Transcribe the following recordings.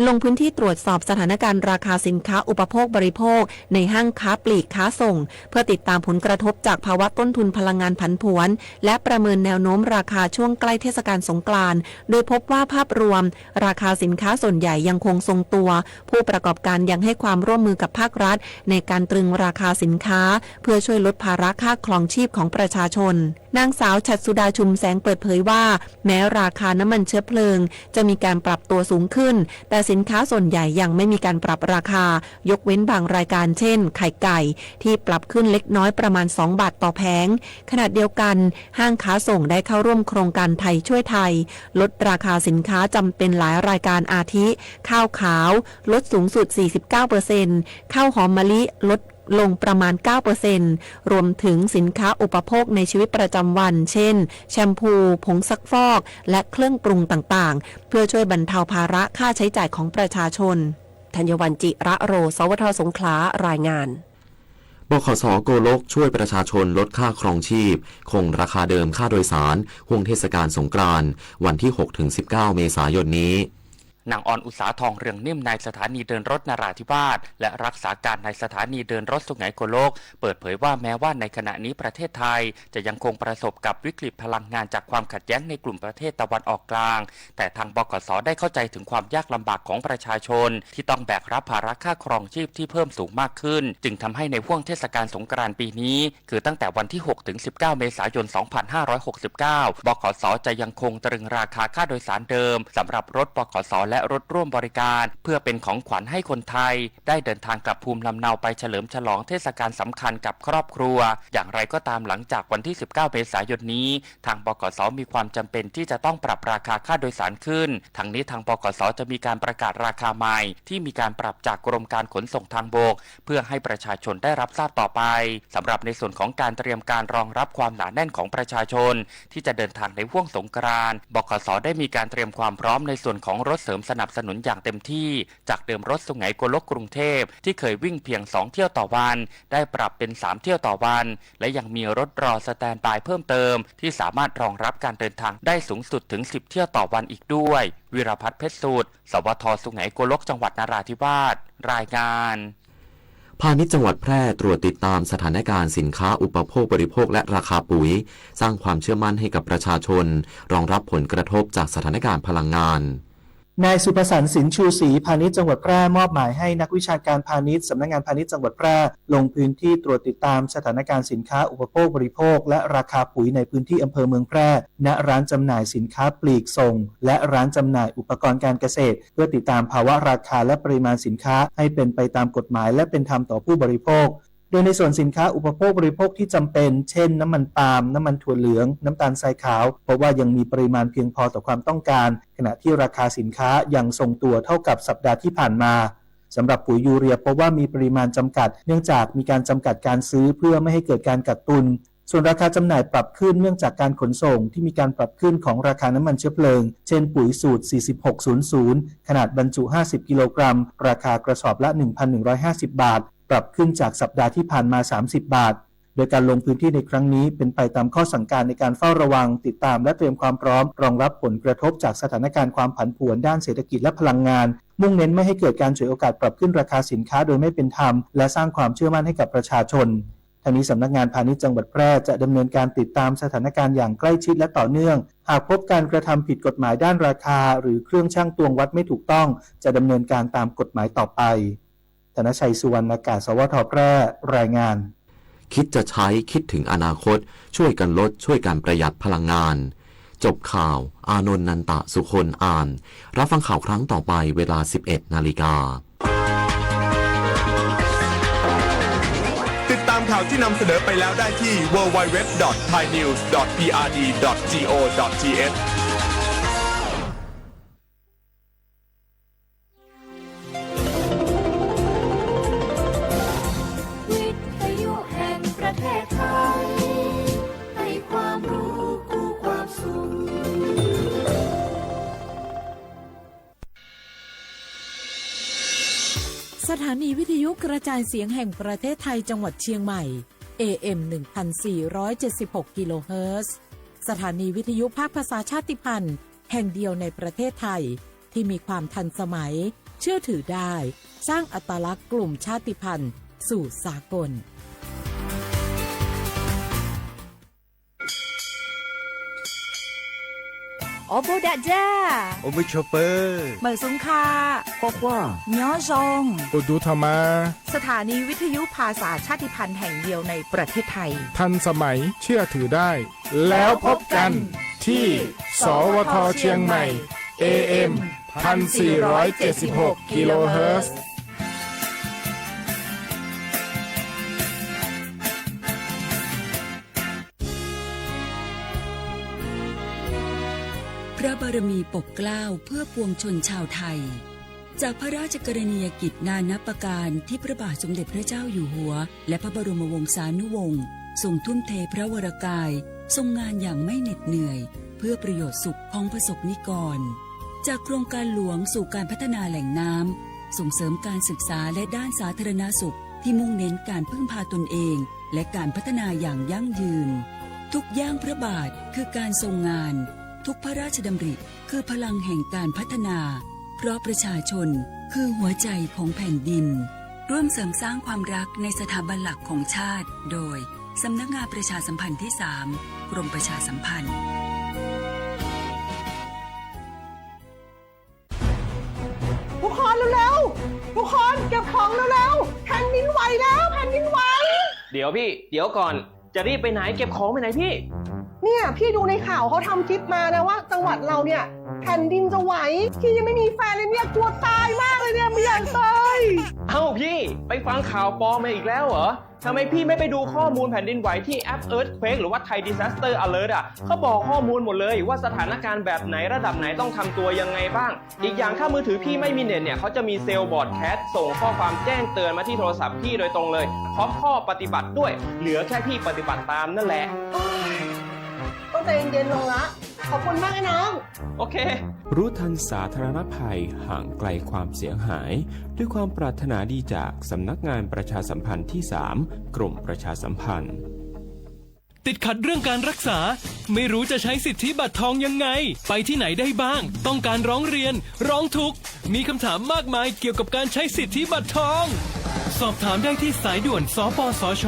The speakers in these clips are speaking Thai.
ลงพื้นที่ตรวจสอบสถานการณ์ราคาสินค้าอุปโภคบริโภคในห้างค้าปลีกค้าส่งเพื่อติดตามผลกระทบจากภาวะต้นทุนพลังงานผันผวนและประเมินแนวโน้มราคาช่วงใกล้เทศกาลสงกรานต์โดยพบว่าภาพรวมราคาสินค้าส่วนใหญ่ยังคงทรงตัวผู้ประกอบการยังให้ความร่วมมือกับภาครัฐในการตรึงราคาสินค้าเพื่อช่วยลดภาระค่าครองชีพของประชาชนนางสาวฉัตรสุดาชุมแสงเปิดเผยว่าแม้ราคาน้ำมันเชื้อเพลิงจะมีการปรับตัวสูงขึ้นแต่สินค้าส่วนใหญ่ยังไม่มีการปรับราคายกเว้นบางรายการเช่นไข่ไก่ที่ปรับขึ้นเล็กน้อยประมาณ2 บาทต่อแผงขณะเดียวกันห้างค้าส่งได้เข้าร่วมโครงการไทยช่วยไทยลดราคาสินค้าจำเป็นหลายรายการอาทิข้าวขาวลดสูงสุด 49% ข้าวหอมมะลิลดลงประมาณ 9% รวมถึงสินค้าอุปโภคในชีวิตประจำวันเช่นแชมพูผงซักฟอกและเครื่องปรุงต่างๆเพื่อช่วยบรรเทาภาระค่าใช้จ่ายของประชาชนธัญวรรณ จิระโร สวท.สงขลารายงานบขส.โกลกช่วยประชาชนลดค่าครองชีพคงราคาเดิมค่าโดยสารห่วงเทศกาลสงกรานต์วันที่ 6-19 เมษายนนี้นางออนอุษาทองเรืองนิ่มนายสถานีเดินรถนราธิวาสและรักษาการนายสถานีเดินรถสุไหงโกลกเปิดเผยว่าแม้ว่าในขณะนี้ประเทศไทยจะยังคงประสบกับวิกฤตพลังงานจากความขัดแย้งในกลุ่มประเทศตะวันออกกลางแต่ทางบขส.ได้เข้าใจถึงความยากลำบากของประชาชนที่ต้องแบกรับภาระค่าครองชีพที่เพิ่มสูงมากขึ้นจึงทำให้ในห่วงเทศกาลสงกรานต์ปีนี้คือตั้งแต่วันที่ 6-19 เมษายน 2569 บขส.จะยังคงตรึงราคาค่าโดยสารเดิมสำหรับรถบขส.และรถร่วมบริการเพื่อเป็นของขวัญให้คนไทยได้เดินทางกลับภูมิลำเนาไปเฉลิมฉลองเทศกาลสำคัญกับครอบครัวอย่างไรก็ตามหลังจากวันที่ 19 เมษายนนี้ทางบขส.มีความจำเป็นที่จะต้องปรับราคาค่าโดยสารขึ้นทั้งนี้ทางบขส.จะมีการประกาศราคาใหม่ที่มีการปรับจากกรมการขนส่งทางบกเพื่อให้ประชาชนได้รับทราบต่อไปสำหรับในส่วนของการเตรียมการรองรับความหนาแน่นของประชาชนที่จะเดินทางในห่วงสงกรานต์บขส.ได้มีการเตรียมความพร้อมในส่วนของรถเสริมสนับสนุนอย่างเต็มที่จากเดิมรถสุไหงโกลกกรุงเทพที่เคยวิ่งเพียง2 เที่ยวต่อวันได้ปรับเป็น3 เที่ยวต่อวันและยังมีรถรอสแตนด์บายเพิ่มเติมที่สามารถรองรับการเดินทางได้สูงสุดถึง10 เที่ยวต่อวันอีกด้วยวิรพัฒน์เพชรสูตรสวท.สุไหงโกลกจังหวัดนราธิวาสรายงานพาณิชย์จังหวัดแพร่ตรวจติดตามสถานการณ์สินค้าอุปโภคบริโภคและราคาปุ๋ยสร้างความเชื่อมั่นให้กับประชาชนรองรับผลกระทบจากสถานการณ์พลังงานนายสุภสันต์สินชูศรีพาณิชย์จังหวัดแพร่มอบหมายให้นักวิชาการพาณิชย์สำนักงานพาณิชย์จังหวัดแพร่ลงพื้นที่ตรวจติดตามสถานการณ์สินค้าอุปโภคบริโภคและราคาปุ๋ยในพื้นที่อำเภอเมืองแพร่ณร้านจำหน่ายสินค้าปลีกส่งและร้านจำหน่ายอุปกรณ์การเกษตรเพื่อติดตามภาวะราคาและปริมาณสินค้าให้เป็นไปตามกฎหมายและเป็นธรรมต่อผู้บริโภคโดยในส่วนสินค้าอุปโภคบริโภคที่จำเป็นเช่นน้ำมันปาล์มน้ำมันถั่วเหลืองน้ำตาลทรายขาวเพราะว่ายังมีปริมาณเพียงพอต่อความต้องการขณะที่ราคาสินค้ายังทรงตัวเท่ากับสัปดาห์ที่ผ่านมาสำหรับปุ๋ยยูเรียพบว่ามีปริมาณจำกัดเนื่องจากมีการจำกัดการซื้อเพื่อไม่ให้เกิดการกักตุนส่วนราคาจำหน่ายปรับขึ้นเนื่องจากการขนส่งที่มีการปรับขึ้นของราคาน้ำมันเชื้อเพลิงเช่นปุ๋ยสูตร 4600 ขนาดบรรจุ 50 กิโลกรัมราคากระสอบละ 1,150 บาทปรับขึ้นจากสัปดาห์ที่ผ่านมา 30 บาทโดยการลงพื้นที่ในครั้งนี้เป็นไปตามข้อสั่งการในการเฝ้าระวังติดตามและเตรียมความพร้อมรองรับผลกระทบจากสถานการณ์ความผันผวนด้านเศรษฐกิจและพลังงานมุ่งเน้นไม่ให้เกิดการฉวยโอกาสปรับขึ้นราคาสินค้าโดยไม่เป็นธรรมและสร้างความเชื่อมั่นให้กับประชาชนทางนี้สำนักงานพาณิชย์จังหวัดแพร่จะดำเนินการติดตามสถานการณ์อย่างใกล้ชิดและต่อเนื่องหากพบการกระทำผิดกฎหมายด้านราคาหรือเครื่องชั่งตวงวัดไม่ถูกต้องจะดำเนินการตามกฎหมายต่อไปธนชัยสุวรรณากาศสวท.แพร่รายงานคิดจะใช้คิดถึงอนาคตช่วยกันลดช่วยกันประหยัดพลังงานจบข่าวอานนท์นันตะสุคนอ่านรับฟังข่าวครั้งต่อไปเวลา 11 นาฬิกาติดตามข่าวที่นำเสนอไปแล้วได้ที่ www.thainews.prd.go.thสถานีวิทยุกระจายเสียงแห่งประเทศไทยจังหวัดเชียงใหม่ AM 1476 กิโลเฮิรตซ์สถานีวิทยุภาคภาษาชาติพันธุ์แห่งเดียวในประเทศไทยที่มีความทันสมัย เชื่อถือได้ สร้างอัตลักษณ์กลุ่มชาติพันธุ์สู่สากลโอโบดะจ้า โอมิชเปอร์ เหมยสุงคา พวกว่า เนาะซง อุดูธรรมา สถานีวิทยุภาษาชาติพันธุ์แห่งเดียวในประเทศไทย ทันสมัยเชื่อถือได้ แล้วพบกันที่ สวทเชียงใหม่ AM 1476 กิโลเฮิรตซ์ พระบารมีปกเกล้าเพื่อปวงชนชาวไทย จากพระราชกรณียกิจนานับประการที่พระบาทสมเด็จพระเจ้าอยู่หัวและพระบรมวงศานุวงศ์ทรงทุ่มเทพระวรกายทรงงานอย่างไม่เหน็ดเหนื่อยเพื่อประโยชน์สุขของประสบนิกรจากโครงการหลวงสู่การพัฒนาแหล่งน้ำส่งเสริมการศึกษาและด้านสาธารณสุขที่มุ่งเน้นการพึ่งพาตนเองและการพัฒนาอย่างยั่งยืนทุกย่างพระบาทคือการทรงงานทุกพระราชดำริคือพลังแห่งการพัฒนาเพราะประชาชนคือหัวใจของแผ่นดินร่วมเสริมสร้างความรักในสถาบันหลักของชาติโดยสำนักงานประชาสัมพันธ์ที่ 3 กรมประชาสัมพันธ์ทุกคนเร็วๆทุกคนเก็บของเร็วๆแผ่นดินไหวแล้วแผ่นดินไหวเดี๋ยวพี่เดี๋ยวก่อนจะรีบไปไหนเก็บของไปไหนพี่เนี่ยพี่ดูในข่าวเขาทำคลิปมานะว่าจังหวัดเราเนี่ยแผ่นดินจะไหวพี่ยังไม่มีแฟนเลยเนี่ยกลัวตายมากเลยเนี่ยไม่อยากตาย เอ้าพี่ไปฟังข่าวปลอมมาอีกแล้วเหรอทำไมพี่ไม่ไปดูข้อมูลแผ่นดินไหวที่แอป Earthquake หรือว่า Thai Disaster Alert อ่ะเขาบอกข้อมูลหมดเลยว่าสถานการณ์แบบไหนระดับไหนต้องทำตัวยังไงบ้างอีกอย่างถ้ามือถือพี่ไม่มีเน็ตเนี่ยเขาจะมีเซลล์บอร์ดแคสส่งข้อความแจ้งเตือนมาที่โทรศัพท์พี่โดยตรงเลยพร้อมข้อปฏิบัติด้วยเหลือแค่พี่ปฏิบัติตามนั่นแหละต้องใจเย็นๆลงละขอบคุณมากนะน้องโอเครู้ทันสาธารณภัยห่างไกลความเสียหายด้วยความปรารถนาดีจากสำนักงานประชาสัมพันธ์ที่ 3 กรมประชาสัมพันธ์ติดขัดเรื่องการรักษาไม่รู้จะใช้สิทธิบัตรทองยังไงไปที่ไหนได้บ้างต้องการร้องเรียนร้องทุกข์มีคำถามมากมายเกี่ยวกับการใช้สิทธิบัตรทองสอบถามได้ที่สายด่วนสปสช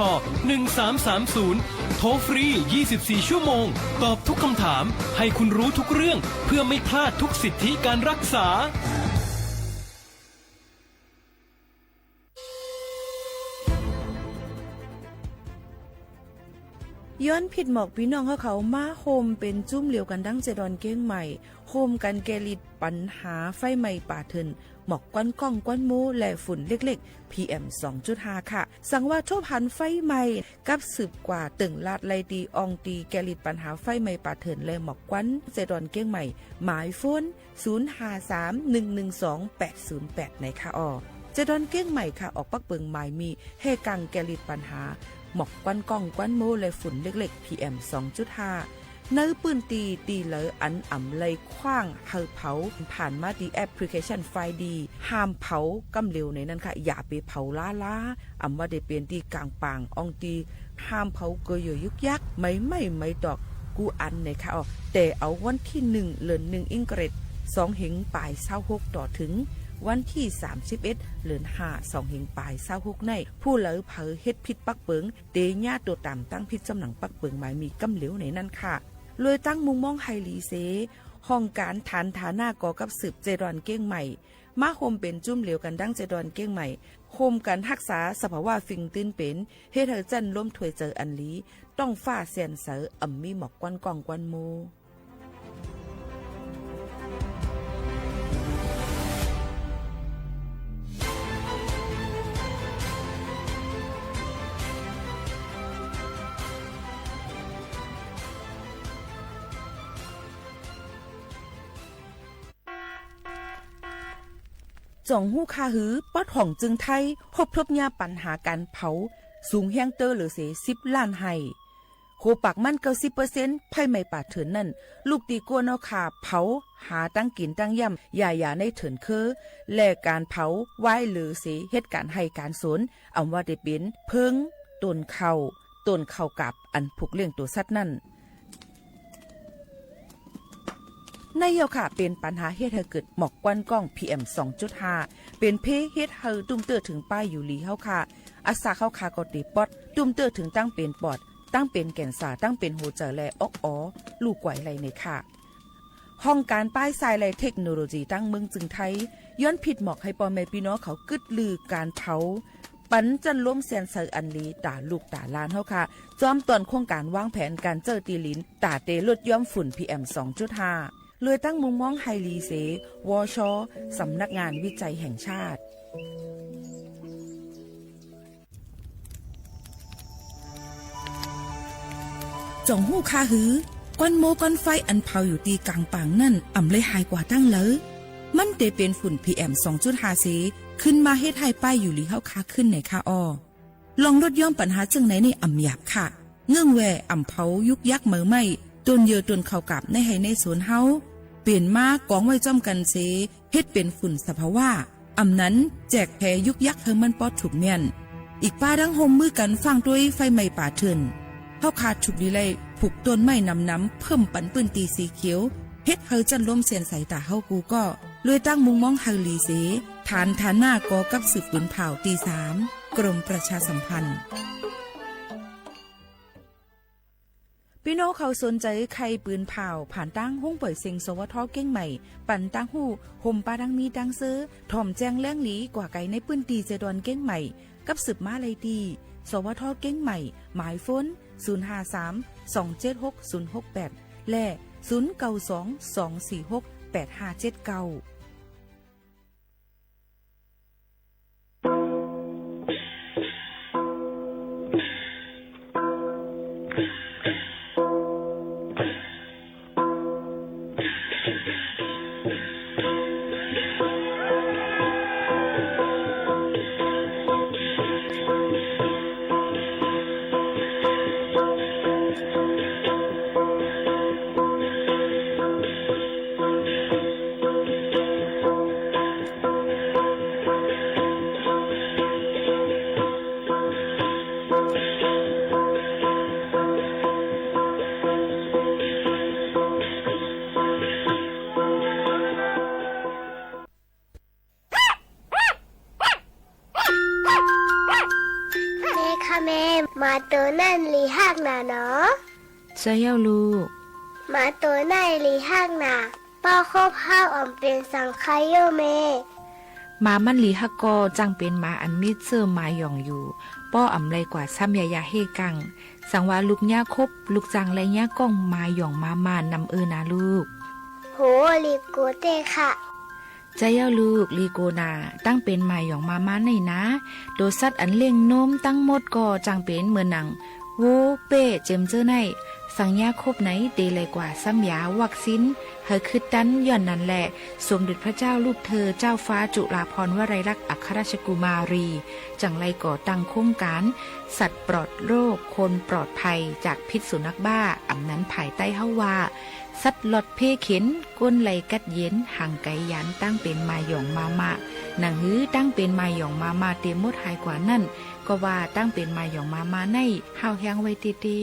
1330โทรฟรี24ชั่วโมงตอบทุกคำถามให้คุณรู้ทุกเรื่องเพื่อไม่พลาดทุกสิทธิการรักษาย้อนผิดหมอกพี่น้องเขามาโฮมเป็นจุ้มเหลียวกันดั้งเจดอนเก้งใหม่โฮมกันแกลิดปัญหาไฟไหม้ป่าเถินหมอกควันก้องควันมูและฝุ่นเล็กๆ PM 2.5 ค่ะสังว่าโชพันไฟไหม้กับสืบกว่าตึงลาดไลตีอองตีแกลิดปัญหาไฟไหม้ป่าเถินและหมอกควันเจดอนเก้งใหม่หมายโฟน0531128808ในค่ะเจดอนเก้งใหม่ค่ะออกปักเปิงหมายมีเฮกังแกลิดปัญหาหมอกควันก้องควันโมและฝุ่นเล็กๆ PM 2.5 เนื้อปืนตีเหลออันอ่ำเลยคว้างเฮาเผาผ่านมาดีแอปพลิเคชันไฟดีห้ามเผากำเร็วในนั้นค่ะอย่าไปเผาล้าอ่ำว่าได้เปลี่ยนตีกลางปางอองตีห้ามเผาเกยยุกยักไม่ดอกกูอันในค่ะแต่เอาวันที่1เดือน1อิงเกรด2เหงปลาย26ต่อถึงวันที่31เดือน5 2เหงปลาย26ในผู้เหลอเผาเฮ็ดผิดปักเปิงเตญ่าตัวต่ำตั้งผิดจำหนังปักเปิงหมายมีกำเหลวในนั้นค่ะเลยตั้งมุมมองไฮลีเซห้องการฐานฐานาก่อกับสืบเจดอนเก้งใหม่มาโฮมเป็นจุ่มเหลวกันดั้งเจดอนเก้งใหม่โฮมกันรักษาสภาวะฟิงตื้นเป็นเฮ็ดให้จันล้มถวยเจออันลีต้องฟ้าเสียนเสออ่ำมีหมอกกวนกองกวนโมจ่องหู้คาหือปอดห่องจึงไทยพบยาปัญหาการเผาสูงแห้งเตอร์หรือเส10ล้านไห้โคปักมัน90%ไผ่ไม่ป่าเถินนั่นลูกตีกัวเนาขาเผาหาตั้งกินตั้งย่ำอย่าในเถินคือและการเผาไว้หรือเสเหตุการให้การสนอำว่าได้เป็นเพิงต้นเข้ากับอันผูกเลี้ยงตัวสัตว์นั่น ในเยาค่ะเป็นปัญหาเฮ็ดให้เกิดหมอกควันกล้อง PM 2.5 เป็นเพเฮ็ดให้ตุ้มเตอถึงป้ายอยู่หลีเฮาค่ะอาสาเข้าคากอติปอดตุ้มเตอถึงตั้งเป็นปอดตั้งเป็นแก่นสาตั้งเป็นหัวใจและออกอ๋อลูกไหวไหลในค่ะห้องการป้ายทรายและเทคโนโลยีตั้งเมืองจึงไทยย้อนผิดหมอกให้พ่อแม่พี่น้องเขากึดลือการเผาปันจันล้มเซียนเซอร์อันลีตาลูกตาลานเฮาค่ะจอมตอนโครงการวางแผนการเจอตีลินตาเตลดย่อมฝุ่น PM 2.5 เลยตั้งมุมมองไฮรีเสวชสำนักงานวิจัยแห่งชาติจ่องหู้คาหือก้อนโมก้อนไฟอันเผาอยู่ตีกลางป่างนั่นอ่ำเลยหายกว่าตั้งเลยมันเตเป็นฝุ่น PM 2.5 เสขึ้นมาเฮ็ดให้ป้ายอยู่หลีเฮาคาขึ้นในคาออลองลดย่อมปัญหาจังไหนในอ่ำหยาบค่ะเงื่องแวอ่ำเผายุกยักเหมือไม่ต้นเยอต้นเข้ากับในให้ในสวนเฮาเปลี่ยนมากองไว้จ้อมกันเสเฮ็ดเป็นฝุ่นสภาวะอ่ำนั้นแจกแพยุกยักเฮมันปอดถูกแม่นอีกป้าดังห่มมือกันฟังด้วยไฟไหม้ป่าเถื่อนเฮาขาดฉุกดีเลยผูกต้นไม้น้ำเพิ่มปันปืนตีสีเขียวเฮ็ดเฮาจันล้มเสียนใส่ตาเฮากูก็เลยตั้งมุงมองเฮาลีเสฐานหน้ากอกับสืบปืนเผาตี3กรมประชาสัมพันธ์พี่น้องเขาสนใจใครปืนเผาผ่านตั้งห้องเปิดเซ็งสวทเก้งใหม่ปั่นตั้งหูห่มปาดังมีดังซื้อถ่อมแจ้งแล้งหลีกว่าไก่ในปืนตีเจดอนเก้งใหม่กับสืบมาเลยดีสวทเก้งใหม่หมายฝน053-276-068 และ 092-246-8579มาตัวนั่นลีหักหนาเนาะใช่แล้วลูกมาตัวนั่นลีหักหนาป้าครบข้าวอ่อมเป็นสังไคโยเมมามันลีฮักกอจังเป็นมาอันมิดเซอร์มาหย่องอยู่ป้ออ่ำไรกว่าซ้ำยายาเฮกังสังว่าลูกย่าคบลูกจังและย่าก้องมาหย่องมานำนะลูกโหลีโกเต้ค่ะใจเย้าลูกลีโกนาตั้งเป็นมาหย่องมาในนะโดสัตอันเลี้ยงนมตั้งหมดก็จังเป็นเหมือนหนังโวเป้เจมเจอในสังยาคบไหนเดเลยกว่าซ้ำยาวัคซีนเฮอคือดันย่อนนั่นแหละสมเด็จพระเจ้าลูกเธอเจ้าฟ้าจุฬาภรณ์วลัยลักษณ์อัครราชกุมารีจังไรก่อตั้งโครงการสัตว์ปลอดโรคคนปลอดภัยจากพิษสุนัขบ้าอำนั้นภายใต้เฮาว่าสัตว์หลอดเพเข็นก้นไหลกัดเย็นห่างไกยันตั้งเป็นมาหย่องมาหนังหื้อตั้งเป็นมาหย่องมาเต็มหมดหายกว่านั่นก็ว่าตั้งเป็นมาหย่องมาในห้าวแห้งไว้ตี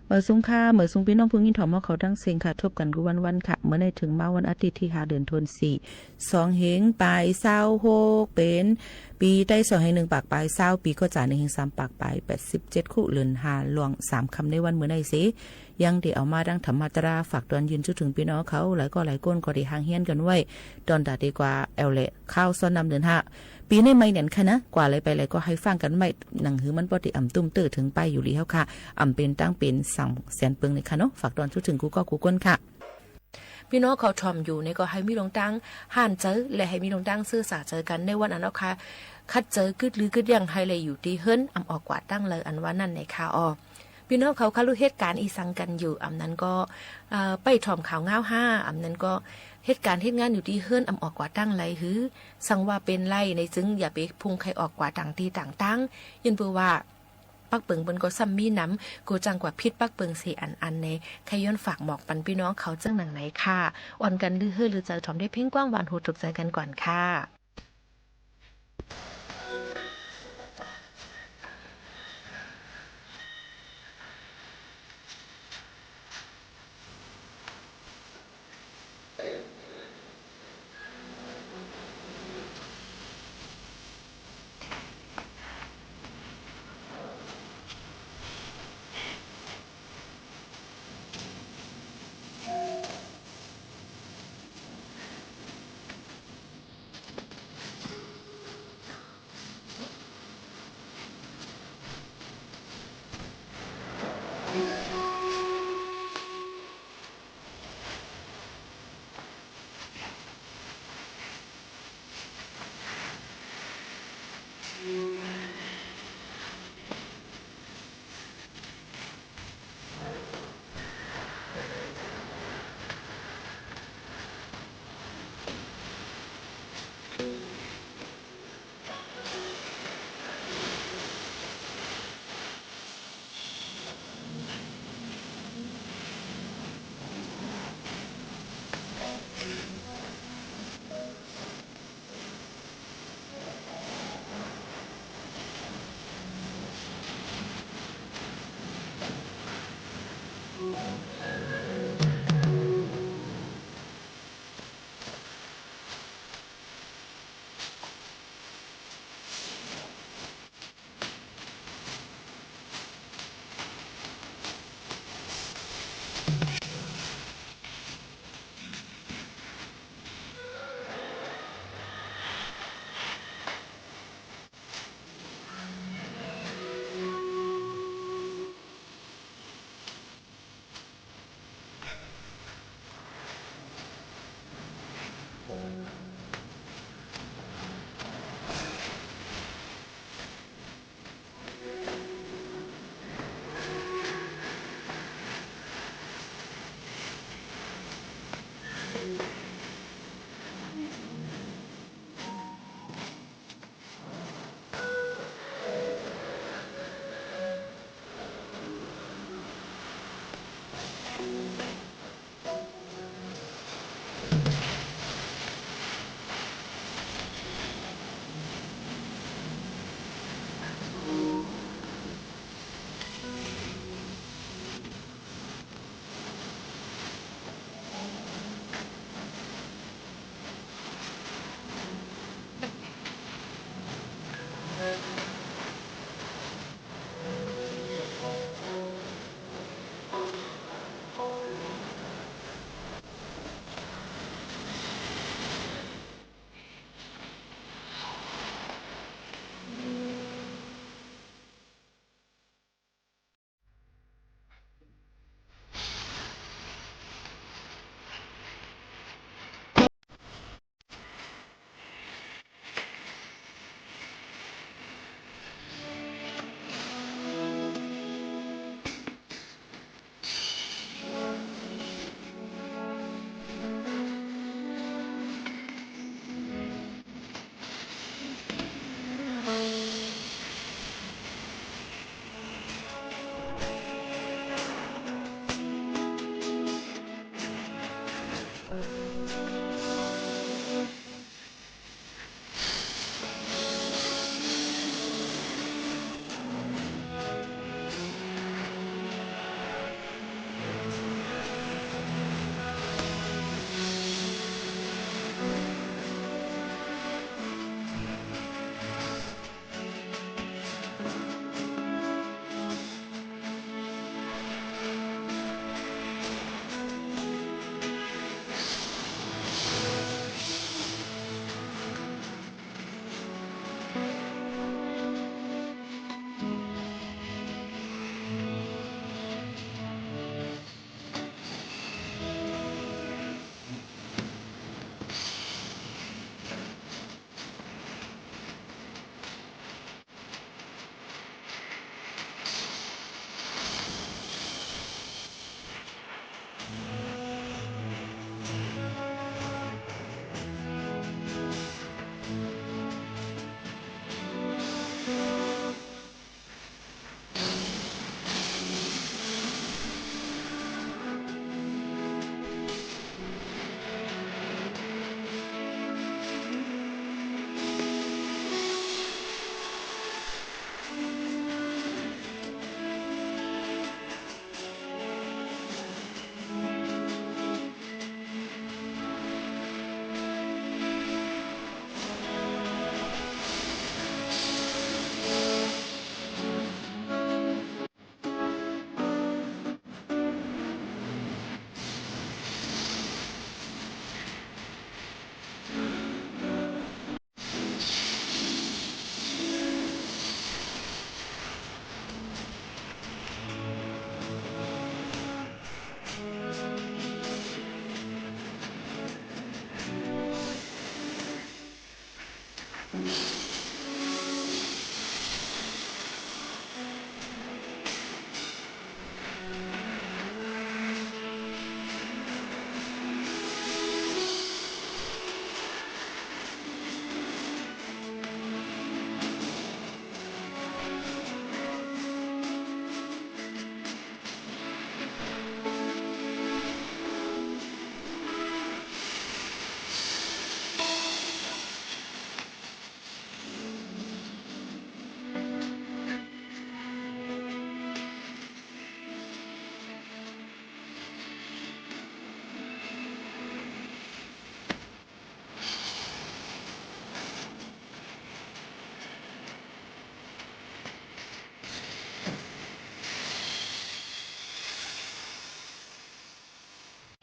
เมื่อสุงค่าเมื่อสุงพี่น้องพึ่งยินถอมเขาทั้งเสียงค่ะทบกันกูวันค่ะเมื่อในถึงมาวันอาทิตย์ที่5 เดือนธันวาคม2 เหงปลาย26เป็นปีได้2 เหง1 ปากปลาย20ปีก็จ่าย1 เหง3 ปากปลาย87คู่เลือน5หลวง3คำในวันเมื่อในสิยังได้เอามาดังธรรมตราฝากตอนยืนจุดถึงพี่น้องเขาหลายก็หลายก้นก็ได้ห่างเฮียนกันไว้ตอนตาดีกว่าแอลเละข้าวซ้อนนำเดือน5ปีในไม่เนี่ยค่ะนะกว่าอะไรไปอะไรก็ให้ฟังกันไม่หนังหือมันบ่ได้อ่ำตุ้มตื้อถึงไปอยู่ลีเฮาค่ะอ่ำเป็นตั้งเป็น2แสนปึงเลยค่ะเนาะฝากตอนจุดถึงกูก็กูก้นค่ะพี่น้องเขาทอมอยู่ในก็ให้มีลงตั้งห่านเจอและให้มีลงตั้งซื่อสาเจอกันในวันนั้นเนาะค่ะคัดเจอกึดหรือกึดยังให้เลยอยู่ที่เฮิรนอำออกกว่าตั้งเลยอันว่านั่นในข่าวพี่น้องเขารู้เหตุการณ์อีสังกันอยู่อำนั้นก็ไปถอมข่าวง้าว5อำนั้นก็เหตุการณ์เหตุงานอยู่ที่เฮิรนอำออกกว่าตั้งไรหือสังว่าเป็นไรในจึงอย่าไปพุงใครออกกว่าต่างที่ต่างตั้งยันเปือว่าปักเปิงบนก็ซ้ำมีน้ำกูจังกว่าพิษปักเปิงสีอันในใครย้อนฝากหมอกปันพี่น้องเขาจังหนังไหนค่ะอ่อนกันลือเฮือหรือเจอถอมได้เพ่งกว้างหวานหูถูกใจกันก่อนค่ะ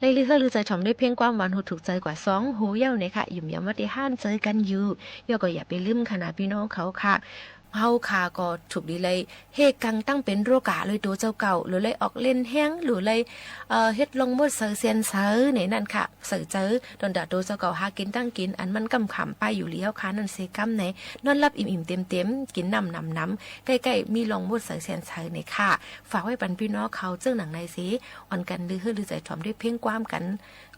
เลยลือลือใจชมด้วยเพียงความหวานหูถูกใจกว่า2หูเย้าเนี่ยค่ะยุ่มยำวัดที่ห้านเจอกันอยู่ย่อก็อย่าไปลืมขนาดพี่น้องเขาค่ะเฮาค่ะก็ถูกดีเลยเฮกังตั้งเป็นโรกะเลยตัวเจ้าเก่าหรือเลยออกเล่นแห้งหรือเลยเฮ็ดลงมดเสือเซียนเสือในนั่นค่ะเสือเจอดอนดาตัวเจ้าเก่าหากินตั้งกินอันมันกำขำไปอยู่แล้วค่ะนั่นเซกัมไหนนอนรับอิ่มๆเต็มๆกินน้ำใกล้ๆมีลงมดเสือเซียนเสือในค่ะฝากไว้ปันพี่น้องเขาเจ้าหนังในสิอ่อนกันลือเฮือลือใจชมด้วยเพียงความกัน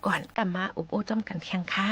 ก่อนกลับมาอุบโอจ้อมกันแข่งค่ะ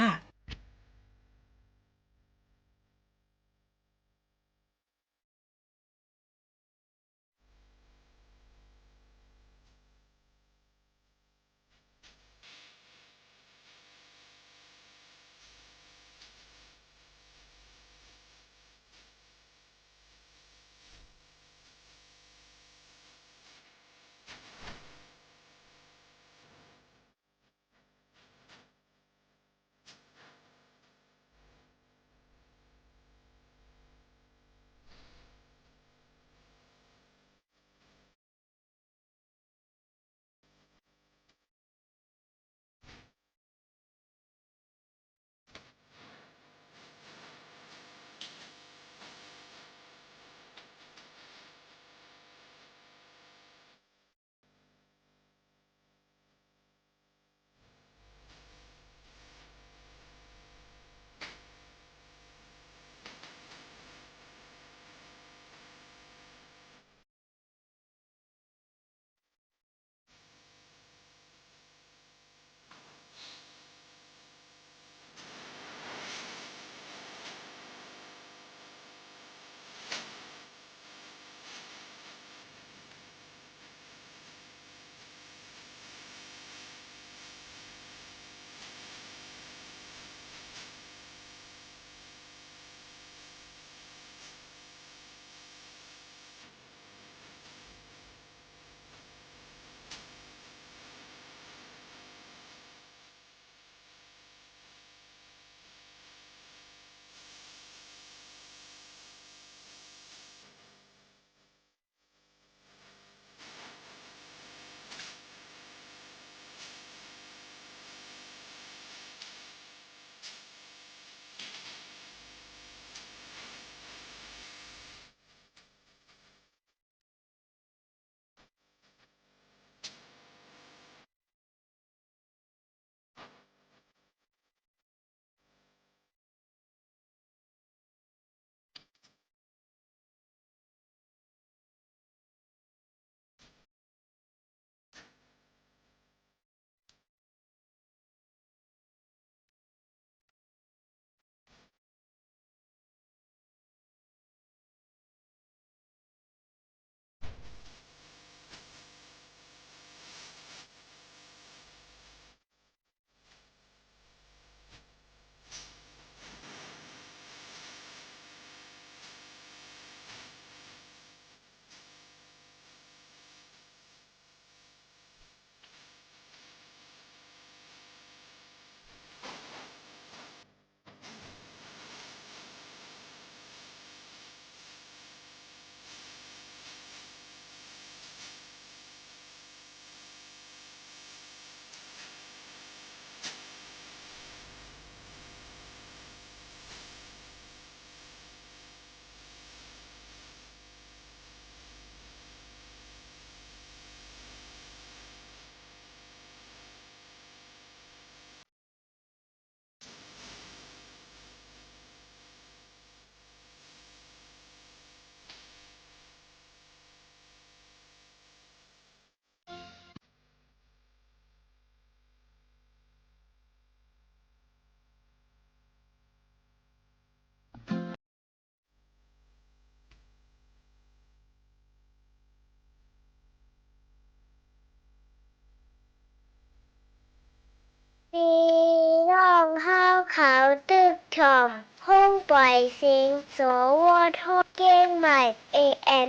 ขาวตึกถอมห้องปล่อยเสียงสวทเก้งใหม่ AN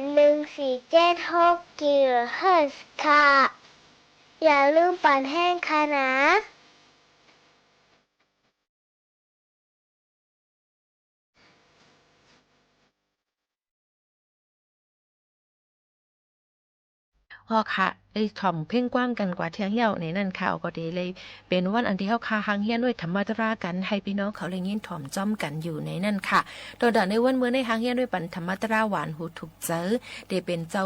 1476 GHz ค่ะ อย่าลืมปั่นแห้งค่ะนะ พอค่ะไอ้ถ่อมเพ่งกว้างกันกว่าเที่ยงเหี่ยวในนั่นข่าวก็ดีเลยเป็นวันอันที่เฮาคาหังเฮียนด้วยธรรมะตรากันให้พี่น้องเขาเลยยินถ่อมจ้อมกันอยู่ในนั่นค่ะโดยในวันเมื่อในหังเฮียนด้วยปันธรรมะตราหวานหูถูกเจอได้เป็นเจ้า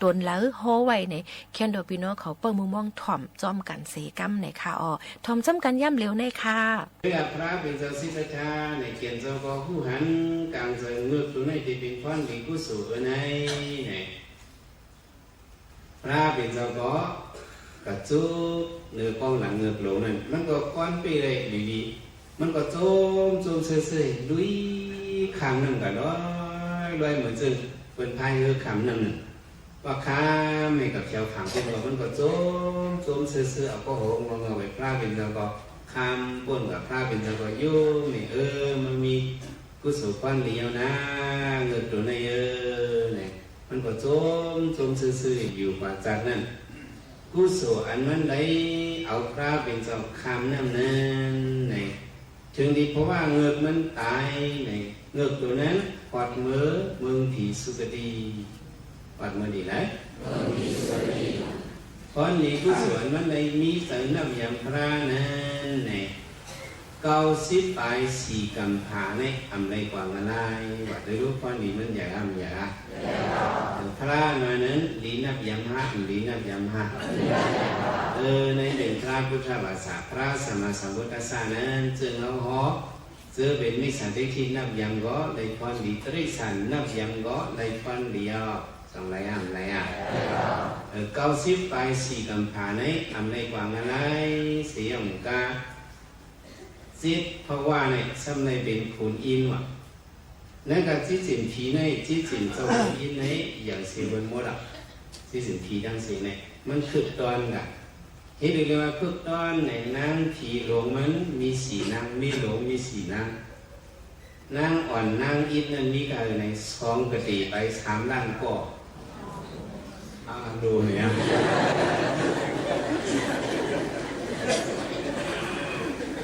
ตนแล้วโฮไว้ในแค่นโดยพี่น้องเขาเปิ้งมุมมองถ่อมจ้อมกันเสกัมในค่ะถ่อมจ้อมกันย่ำเร็วในค่ะเรียกพระเป็นเจ้าศิษย์ชาในเขียนเจ้าก็ผู้หันกลางใจเงือกตัวในที่เป็นฟันดีกุศลในพระเป็นเจ้าก็กระจุกเนื้อป้องหลังเงือกหลงนั่นมันก็ก้อนไปเลยดีๆมันก็โจมเสื่อยๆลุยคำนั่งกันร้อยเหมือนจึงเป็นพายเรือคำนั่งว่าข้าไม่กับแถวขังพวกเรามันก็โจมเสื่อยๆเอาก็โหงงไปพระเป็นเจ้าก็คำป้นกับพระเป็นเจ้าก็ยุ่งนี่มันมีกุศลก้อนเดียวนะเงือกตัวในเนี่ยมันก็โจมซื่อๆอยู่กว่าจากนั้นกุศลอันมันได้เอาพระเป็นเจ้าคำนั่นในถึงดีเพราะว่าเงือกมันตายในเงือกตัวนั้นปอดเมื่อเมืองผีสุกดีปอดเมื่อดีไรเพราะนี้กุศลมันได้มีใส่น้ำยำพระนั้นใน90 ปลาย 4 กำพาในอำไรกว่าอะไรว่าได้รู้ข้อนี้มันอย่าพระมานั้นลีนับยำห้าลีนับยำห้าในเด่นพระพุทธภาษาพระสมมาสัมพุทธศาสนานั้นจึงเอาหอเจอเป็นมิสันติทินับยำก็ได้พรดีตริสันนับยำก็ได้พรเดียวสองไร90 ปลาย 4 กำพาในอำไรกว่าอะไรเสียงกาจิตเพราะว่าเนี่ยซ้ำในเป็นขุนอินว่ะนั่นก็จิตสินผีในจิตสินเจ้าขุนอินในอย่างเสียบนหมดอ่ะจิตสินผีดังเสียเนี่ยมันคือตอนกันเห็นเลยว่าคือตอนในนางผีหลงมันมี4 นางมีหลงมี4 นางนางอ่อนนางอินนั้นมีกันใน2 กติไป3 ล้านก็ดูเนี่ย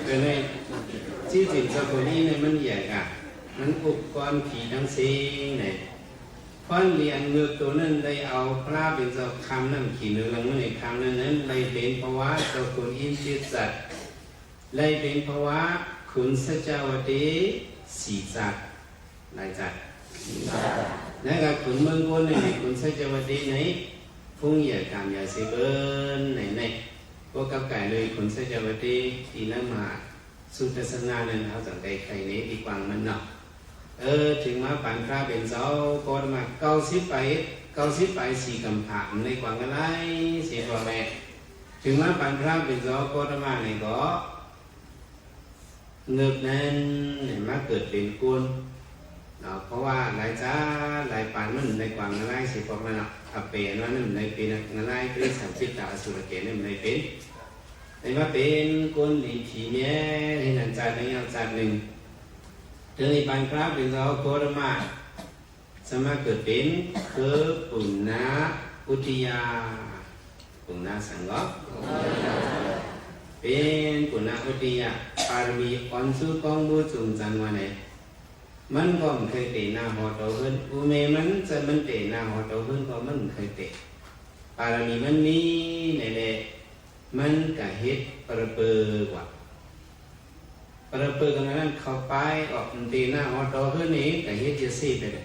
เป็นไงที่สินสกุลนี้เนี่ยมันใหญ่อะมันอุปกรณ์ผีทั้งสิ้นเนี่ยเพราะเรียนเงือกตัวนั้นได้เอาพระเป็นเจ้าคำนั่นขี่เนื้อลังมันในคำนั้นได้เป็นเพราะว่าสกุลอินทรีย์สัตว์ได้เป็นเพราะว่าขุนสัจจวตี4 จักรหลายจักรนั่นก็ขุนเมืองคนในขุนสัจจวตีไหนพุ่งเหยียดการอย่าเสียเบินไหนพวกกับไก่เลยขุนสัจจวตีที่นั่นมาสุทธศาสนานั้นเขาสังเกตใครนี้ดีกว่ามันเนาะถึงมาปันพระเป็นเจ้าก็มา90 ไป 4 กำพาในกว่างอะไรเสียตัวแม่ถึงมาปันพระเป็นเจ้าก็มาในก็เงือกนั้นมาเกิดเป็นกุลเนาะเพราะว่าหลายจ้าหลายปันมันในกว่างอะไรเสียตัวมันเนาะถ้าเป็นว่านั่นในเป็นอะไรคือ30 ตาอสุรเกณฑ์นั่นในเป็นในว่าเป็นคนดีผีแม่ในนันจัดในเอาจัดหนึ่งถึงในปันพระเป็นเจ้าโคตรมาสามารถเกิดเป็นคือปุณณอุทิยาปุณณสังฆเป็นปุณณอุทิยาปารมีอ่อนสู้กองบูจุงจันวันไหนมันก็ไม่เคยเตะหน้าหอโตขึ้นอุเมมันจะมันเตะหน้าหอโตขึ้นก็มันเคยเตะปารมีมันมีในแหละมันกะเฮ็ดประเปิกว่าประเปิกกันนั้นเข้าไปออกตีหน้าฮอตขึ้นนี้กะเฮ็ดจะซีไปเลย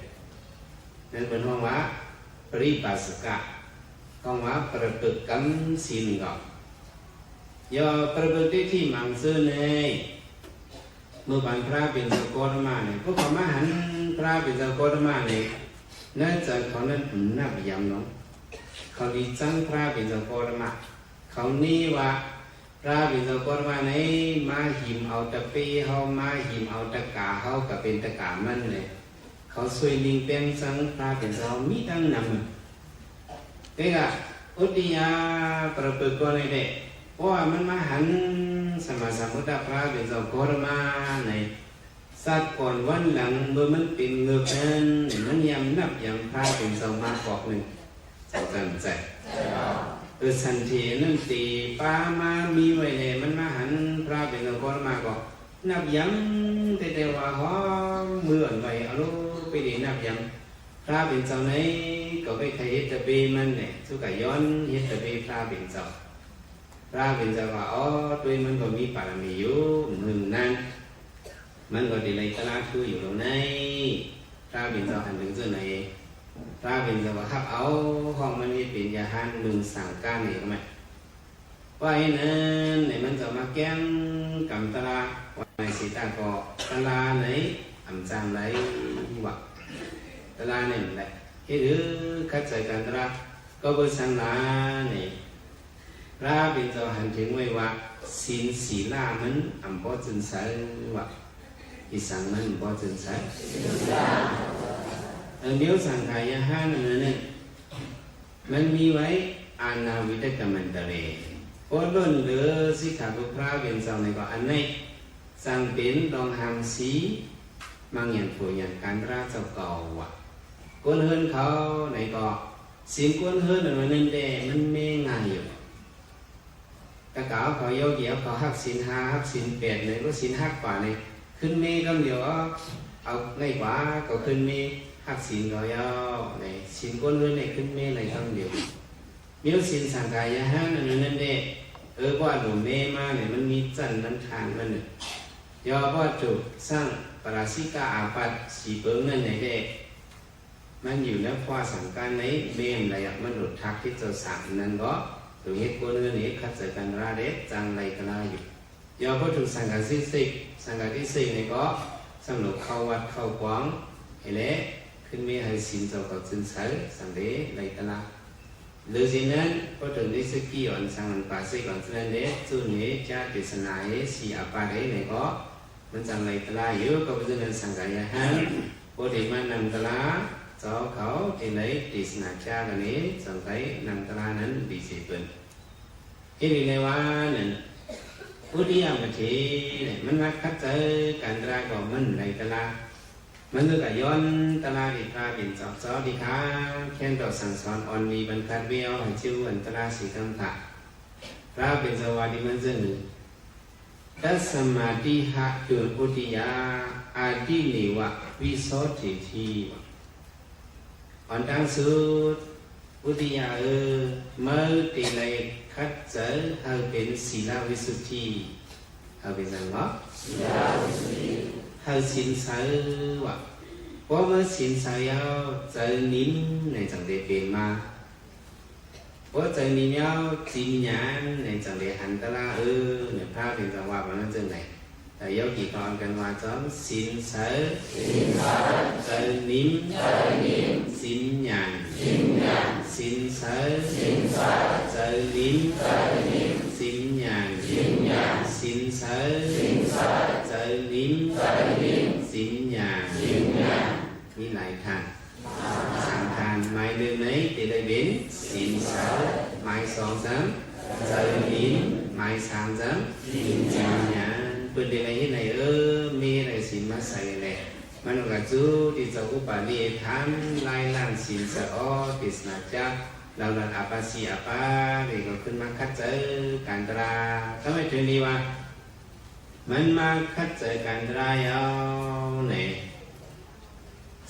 นั่นเป็นห้องว่าปริปัสสกะห้องว่าประเปิกกันสินก่อนย่อประเปิกที่มังซื้อในเมื่อบันพระเป็นสกอตมาเนี่ยพวกเขามาหันพระเป็นสกอตมาเนี่ยนั่นจะเขานั้นนับยำน้องเขาดีจังพระเป็นสกอตมาเขานี่ว่าพระเป็นเจ้าก็ว่าในมาหิมเอาตะปีเขามาหิมเอาตะกาเขากับเป็นตะกามันเลยเขาสวยลิงเป้งสังพระเป็นเจ้ามีตั้งนำแต่ก็อุติยาประเปิดก็ในเด็กเพราะว่ามันมาหัน สมมาสมุทธพระเป็นเจ้าโคตรมาในสัตว์ก่อนวันหลังเมื่อมันเป็นเงือกนั้นมันยำนับยำพระเป็นเจ้ามาบอกหนึ่งเจ้ากันใจสันทีนั่นตีป้ามามีไว้เนี่ยมันมาหันพระเป็นเจ้าโคตรมาก็นับยำแต่ว่าหอมเมื่อนไว้เอาลูกไปดีนับยำพระเป็นเจ้าไหนก็ไปใครเฮ็ดตะเบมันเนี่ยสุกย้อนเฮ็ดตะเบพระเป็นเจ้าพระเป็นเจ้าว่าอ๋อตัวมันก็มีบารมีอยู่หนึ่งนั้นมันก็ดีเลยตลาดคืออยู่ตรงไหนพระเป็นเจ้าหันถึงเจ้าไหนพระเป็นเจ้าว่าครับเอาห้องมันมีเป็นยาหันหนึ่งสั่งการนี่ก็ไหมว่าไอ้นั้นเนี่ยมันจะมาแก้งกำตลาดว่าในสีตาก็ตลาดไหนอำจังไหนวะตลาดนี่แหละที่หรือคัดใจกันตลาดก็บริสังลาเนี่ยพระเป็นเจ้าหันถึงไว้ว่าศีลศีลามันอำพอจึงใส่ว่าอีสังมันพอจึงใส่เดี๋ยวสังขายห้านั่นเนี่ยมันมีไว้อานาวิตกรรมันตะเลพอล้นเหลือสิขาตุพระเป็นเจ้าในก็อันนี้สังเป็นดองหางสีมังยันผู้ยันการราเจ้าเก่าว่ะก้นเฮินเขาในก็สิ่งก้นเฮินนั่นนั่นเด้มันไม่ง่ายอยู่ตะเก่าเขาเยาเยี่ยวเขาหักศีลห้าหักศีลแปดเลยก็ศีลหักกว่าเลยขึ้นเมฆก็เดียวเอาง่ายกว่าก็ขึ้นเมฆหักศีลก็เยาในศีลก้นเฮินในขึ้นเมฆในคำเดียวมีศีลสังกายห้านั่นเด้ว่าหลวงเมมาเนี่ยมันมีจันมันทานมันเนี่ยยอว่าจุดสร้างปราชิกาอาปัตสีเปิ้งนั่นไหนเด้มันอยู่ในข้อสังการในเมมอะไรมันหลุดทักที่เจ้าสามนั่นก็ตรงนี้คนเงินนี้ขัดใจกันราเด็ดจังไรกันราอยู่ยอว่าถูกสังกัดที่สิบสังกัดที่สี่นี่ก็สำหรับเข้าวัดเข้ากวางเห็นไหมขึ้นมีให้สินเจ้ากับสินใช้สังเดไรกันราหรือสิ่งนั้นก็ถึงได้สกีอ่อนสังมันป่าสิก่อนนั้นเด็ดจู่นี้จะปริศนาเอสีอาปาเดนี่ก็มันจังไรกันราอยู่ก็เป็นเรื่องสังกัดอย่างนั้นพอดีมันนำกันราเจ้าเขาที่ไหนปริศนาชากันนี้สังกัดนำกันรานั้นดีสิเป็นที่ในว่านั่นอุทิยามทีมันมาคัดเจอการตราก็มันไรกันรามันก็ย้อนตลาดิพาเป็นจอบจอดีค่ะแค่ต่อสั่งสอนอ่อนมีบรรคัดเบี้ยวให้ชื่ออันตราสีคำถาพระเป็นสวัสดิมันจึงตัสมาติหะจุลอุติยาอาทินิวะวิโสติทีอ่อนตั้งสุดอุติยาเมื่อตีเลยคัดเจอให้เป็นศีลวิสุทธิให้เป็นสังวะศีลวิสุทธิให้สินใส่ว่าเพราะว่าสินใส่เอาใจนิ่มในจังเดเป็นมาเพราะใจนิ่มเอาจิญญาณในจังเดหันตละเนี่ยพระเป็นจังหวะมันจังไหนแต่ยกกี่กรกันว่าจ้องสินใส่ใจนิ่มสิญญาณสินใส่ใจนิ่มสิญญาณสินใส่ใจนิ่มสิญญาณมีหลายทางสามทางหมายหนึ่งไหนที่ได้เป็นสินใส่หมายสองซ้ำใจนิ่มหมายสามซ้ำสิญญาณเป็นอะไรที่ไหนมีอะไรสินมาใส่เลยมันก็จูที่จะอุปาลีทำลายล้างสินสะอ้อติสนาจักเราหลังอาปาสีอาปาเด็กก็ขึ้นมาคัดเจอการตราทำไมถึงดีว่ามันมาคัดเจอการตรายเอาเนี่ย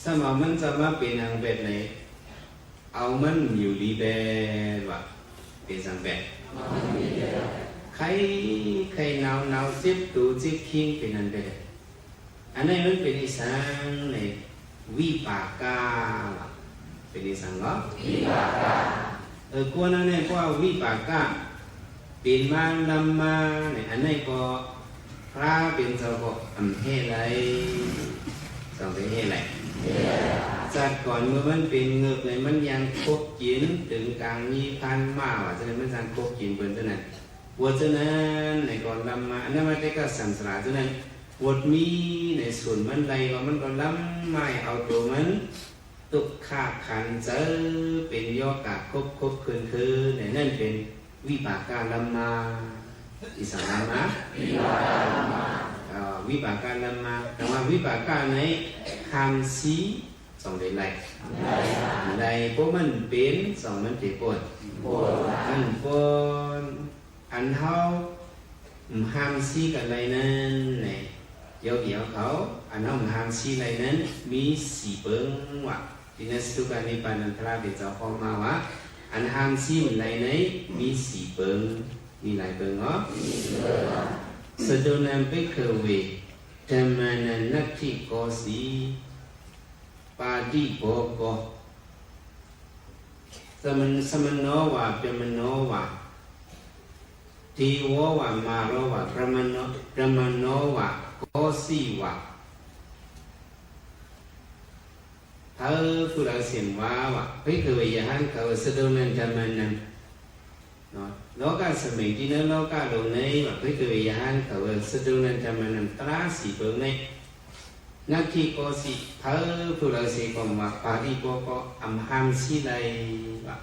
สมองมันจะมาเป็นทางแบบไหนเอามันอยู่ดีแบบว่าเป็นทางแบบใครหนาวจิบตูจิบคิงเป็นอันแบบอันนี้มันเป็นอีสังในวิปากาเป็นอีสังก็วิปากากวนนั้นเนี่ยก็วิปากาเป็นมาลำมาเนี่ยอันนี้ก็พระเป็นเจ้าก็อำเภอไรสองเป็นเฮไรจัดก่อนเมื่อมันเป็นเงือกเลยมันยังคบกินถึงกลางมีพันมาว่าจะได้มันยังคบกินเปิดเท่านั้นวัวเท่านั้นในก่อนลำมาอันนั้นมันได้ก็สัมสลาเท่านั้นวัดมีในส่วนมันใดว่ามันก็ล้ำไม่เอาตัวมันตุกขาขันเจอเป็นยอกาคบคืนในนั่นเป็นวิปากาล้ำมา อีสานลำมาวิบากการลำมาแต่ว่าวิบากการในคำซีสองเดือนไรในพวกมันเป็นสองมันเจ็บปวดอันปวดอันเท้าห้ามซีกันไรนั้นเนี่ยเดี๋ยวเขาอันน้องห้ามซีไรนั้นมีสีเบิ้งว่ะที่นั่นสุการนิพพานันทราเบจเจ้าของมาว่าอันห้ามซีมันไรนั้นมีสีเบิ้งมีหลายเบิ้งเหรอสะดุนันไปเคยธรรมานันนัตถิโกสีปาติโบโกสมันโนวะเปมโนวะทีโววะมาโรวะพระมโนวะโกสีวะเธอผู้เราเสียงว่าวะไปเคยยันเขาสะดุนันธรรมานันโลกาสมัยที่นั้นโลกาลงในว่าไปเคยยันเขาสะดุนันธรรมานันตราสีเปิงในนักที่ก็สิเธอผู้เราเสียงว่าปาริโกก็อัมหัมสีไลวะ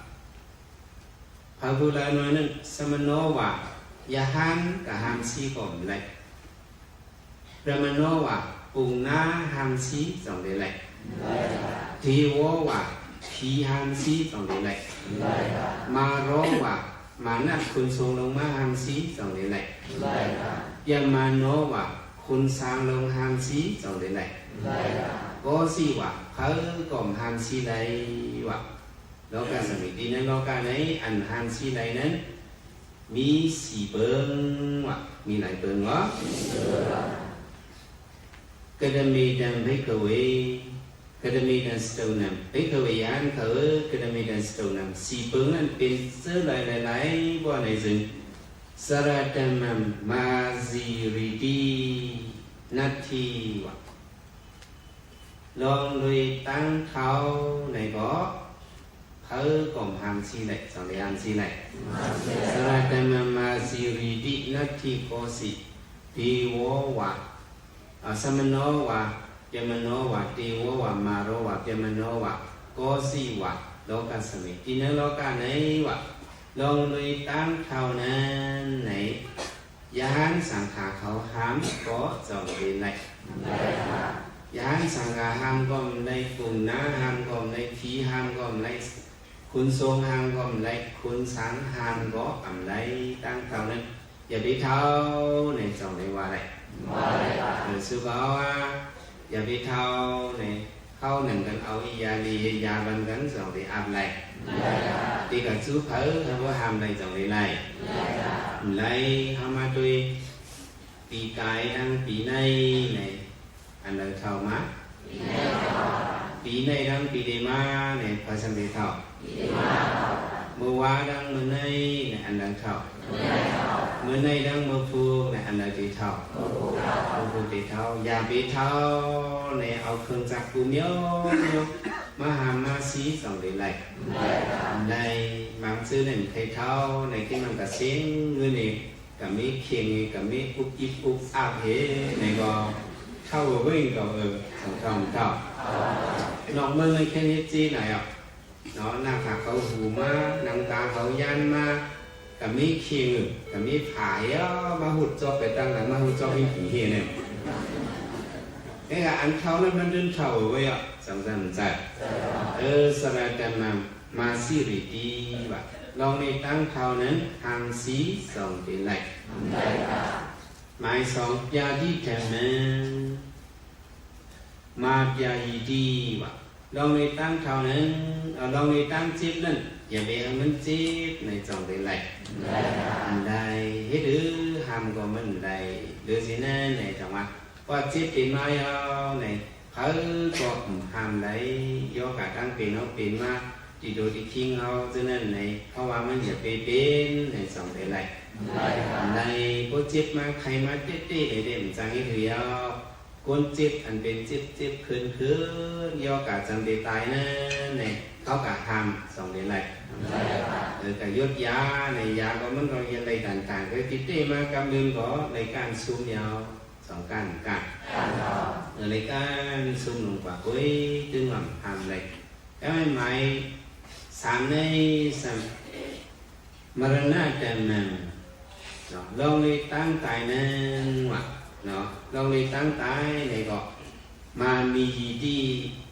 พระผู้เราโน้นสมโนวะยาหันกับหัมสีก็ไม่ไลพระมโนวะปุงนาหัมสีสองเดือนไลทีโววะพีหัมสีสองเดือนไลมาโรวะมานักคุณทรงลงมาหัมสีสองเดือนไลยามาโนวะคุณสร้างลงหามสีสองเดือนไหนก็สีวะเขากล่อมหามสีใดวะโลกาสมิตินั้นโลกาไหนอันหามสีใดนั้นมีสีเบิ้งวะมีหลายเบิ้งวะกระดมีดังไม่เคยกระดมีดังสตูนัมไม่เคยยันเขากระดมีดังสตูนัมสีเบิ้งนั้นเป็นเสื้อหลายบ่ในซึ่งสระตัมมัมมาซีริดีนัตถิวะลองเลยตั้งเท้าในบ่อเขากล่อมหามสีไหลสองเดือนหามสีไหลสระตัมมัมมาซีริดีนัตถิโกสิทีโววะสมโนวะเปมโนวะทีโววะมาโรวะเปมโนวะโกสิวะโลกาสมิตินั้นโลกาไหนวะลองเลยตั้งเท่านั้นไหนยานสังขาเขาห้ามก็จะเป็นไรยานสังขาห้ามก็ในกลุ่มน้าห้ามก็ในผีห้ามก็ในคุณทรงห้ามก็ในคุณสังห้ามก็อะไรตั้งเท่านั้นอย่าไปเท่าในจงในว่าไรหรือสุก็ว่าอย่าไปเท่าในเข้าหนึ่งกันเอายาลียาบันกันสองที่อาบไรที่กับซูเผอเขาว่าหามในจังเลยไรเขามาด้วยปีกายดังปีในอันเลยเท่ามาปีในดังปีเดมาเนี่ยพอสำเร็จเท่าเมื่อวาดังเมื่อในอันเลยเท่าเมื่อในดังเมื่อฟูเนี่ยอันเลยตีเท่าฟูตีเท่าอย่าไปเท่าเนี่ยเอาเครื่องจักรกูเมียวมาหามมาสีสองเดือนไรในบางซื้อเนี่ยใครเท่าในที่มันกระเซ็งเงินนี่กับมีเคียงกับมีอุบอิบอุบอาบเหในก็เท่าวิ่งก็สองเท่านอกเมืองในแค่นี้จีไหนอ่ะเนาะหน้าผากเขาหูมาหนังตาเขายันมากับมีเคียงกับมีผายมาหุดจอบไปตั้งหลังมาหุดจอบให้ผีเฮเนี่ยไอ้อันเท่านั้นมันเดินเท่าไว้อ่ะสำคัญใจสระแต่มาซีริดีวะลองในตั้งเท่านั้นทางสีสองเป็นไรหมายสองยาดีแถมมาปยายีดีวะลองในตั้งเท่านั้นลองในตั้งจิตนั้นอย่าไปเอามันจิตในสองเป็นไรได้เฮ็ดหรือทำก็มันได้หรือสินั่นในจังหวะว่าจิตเป็นมาในเขาก็ทำได้ยกการตั้งเป็นเอาเป็นมาที่โดยที่ทิ้งเขาฉะนั้นในเขาว่ามันอย่าไปเป็นในสองเป็นไรในพวกจิตมาใครมาเจ๊ๆเด่นจังให้ถือยาวคนจิตอันเป็นจิตคืนยกการจำเป็นตายนั่นในเขากะทำสองเป็นไรแต่ยศยาในยาก็มันก็ยังไรต่างๆก็จิตมากำลืมก็ในการซูมยาวสองการในการซูมลงกว่ากุ้ยจึงหวังทำเลยก็ไม่หมายสามในสามมรณะแต่มัน เนาะลองเลยตั้งตายนั่นว่ะเนาะลองเลยตั้งตายในก็มามีดี